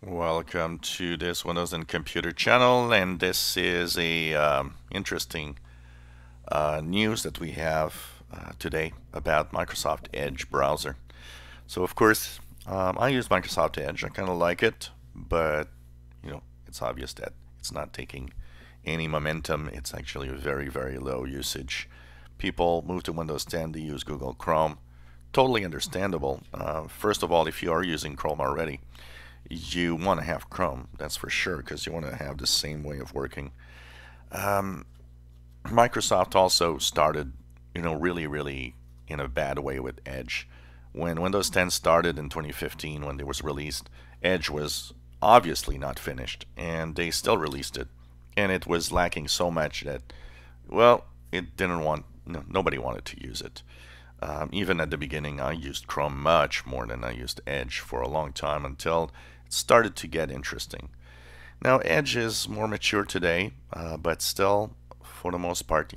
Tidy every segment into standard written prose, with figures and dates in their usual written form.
Welcome to this Windows and Computer channel, and this is a interesting news that we have today about Microsoft Edge browser. So, of course, I use Microsoft Edge. I kind of like it, but it's obvious that it's not taking any momentum. It's actually a very, very low usage. People move to Windows 10. They use Google Chrome. Totally understandable. First of all, if you are using Chrome already, you want to have Chrome, that's for sure, because you want to have the same way of working. Um, Microsoft also started, really, really in a bad way with Edge. When Windows 10 started in 2015, when it was released, Edge was obviously not finished, and they still released it, and it was lacking so much that, well, it didn't want, nobody wanted to use it. Even at the beginning, I used Chrome much more than I used Edge for a long time until it started to get interesting. Now, Edge is more mature today, but still, for the most part,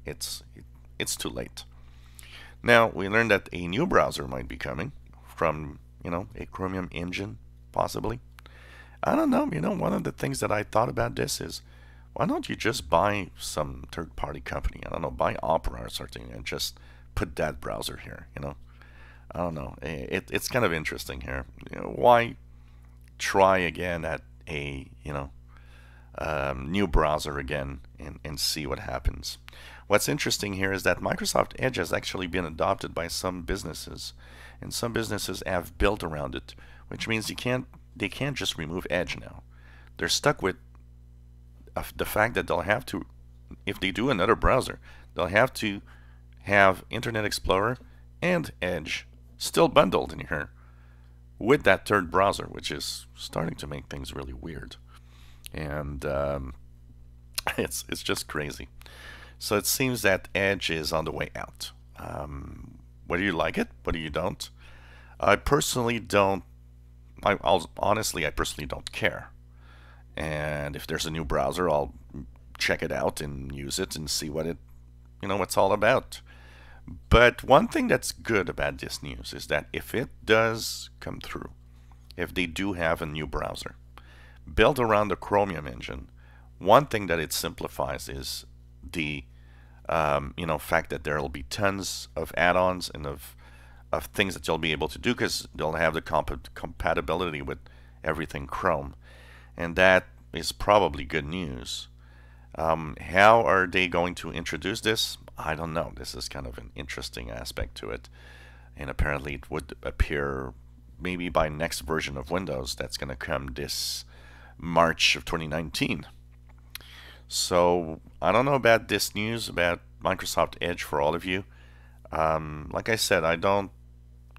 it's it's too late. Now, we learned that a new browser might be coming from, a Chromium engine, possibly. I don't know. One of the things that I thought about this is, why don't you just buy some third-party company? I don't know, buy Opera or something, and just put that browser here. I don't know. It's kind of interesting here. Why try again at a new browser again and see what happens? What's interesting here is that Microsoft Edge has actually been adopted by some businesses, and some businesses have built around it, which means they can't just remove Edge now. They're stuck with the fact that they'll have to, if they do another browser, they'll have to have Internet Explorer and Edge still bundled in here with that third browser, which is starting to make things really weird. And it's just crazy. So it seems that Edge is on the way out. Whether you like it, whether you don't, I personally don't. Honestly, I personally don't care. And if there's a new browser, I'll check it out and use it and see what's all about. But one thing that's good about this news is that if it does come through, if they do have a new browser built around the Chromium engine, one thing that it simplifies is the fact that there will be tons of add-ons and of things that you'll be able to do because they'll have the compatibility with everything Chrome, and that is probably good news. How are they going to introduce this? I don't know. This is kind of an interesting aspect to it. And apparently it would appear maybe by next version of Windows that's going to come this March of 2019. So I don't know about this news about Microsoft Edge for all of you. Like I said, I don't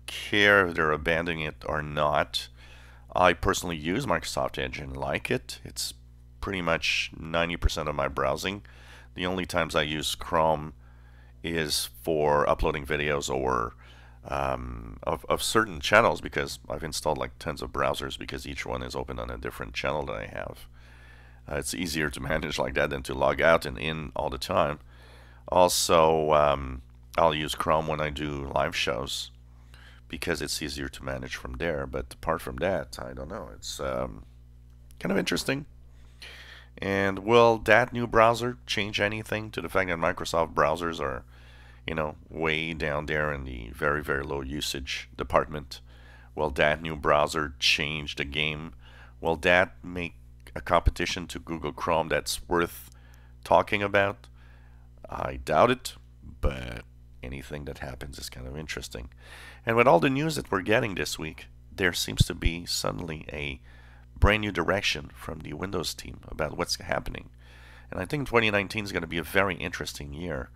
care if they're abandoning it or not. I personally use Microsoft Edge and like it. It's pretty much 90% of my browsing. The only times I use Chrome is for uploading videos or of certain channels, because I've installed like tons of browsers because each one is open on a different channel that I have. It's easier to manage like that than to log out and in all the time. Also, I'll use Chrome when I do live shows because it's easier to manage from there. But apart from that, I don't know. It's kind of interesting. And will that new browser change anything to the fact that Microsoft browsers are, way down there in the very, very low usage department? Will that new browser change the game? Will that make a competition to Google Chrome that's worth talking about? I doubt it, but anything that happens is kind of interesting. And with all the news that we're getting this week, there seems to be suddenly a brand new direction from the Windows team about what's happening. And I think 2019 is going to be a very interesting year,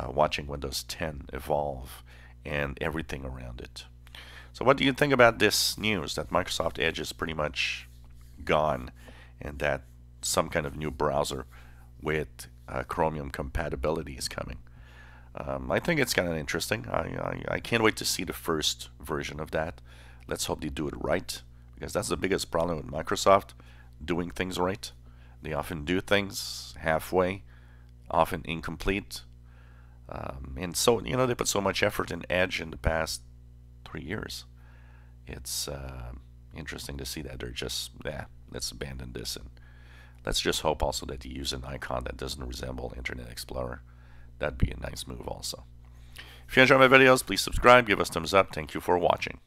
watching Windows 10 evolve and everything around it. So what do you think about this news that Microsoft Edge is pretty much gone and that some kind of new browser with Chromium compatibility is coming? I think it's kind of interesting. I can't wait to see the first version of that. Let's hope they do it right, because that's the biggest problem with Microsoft, doing things right. They often do things halfway, often incomplete. And so, they put so much effort in Edge in the past 3 years. It's, interesting to see that they're just, let's abandon this, and let's just hope also that you use an icon that doesn't resemble Internet Explorer. That'd be a nice move also. If you enjoy my videos, please subscribe, give us thumbs up. Thank you for watching.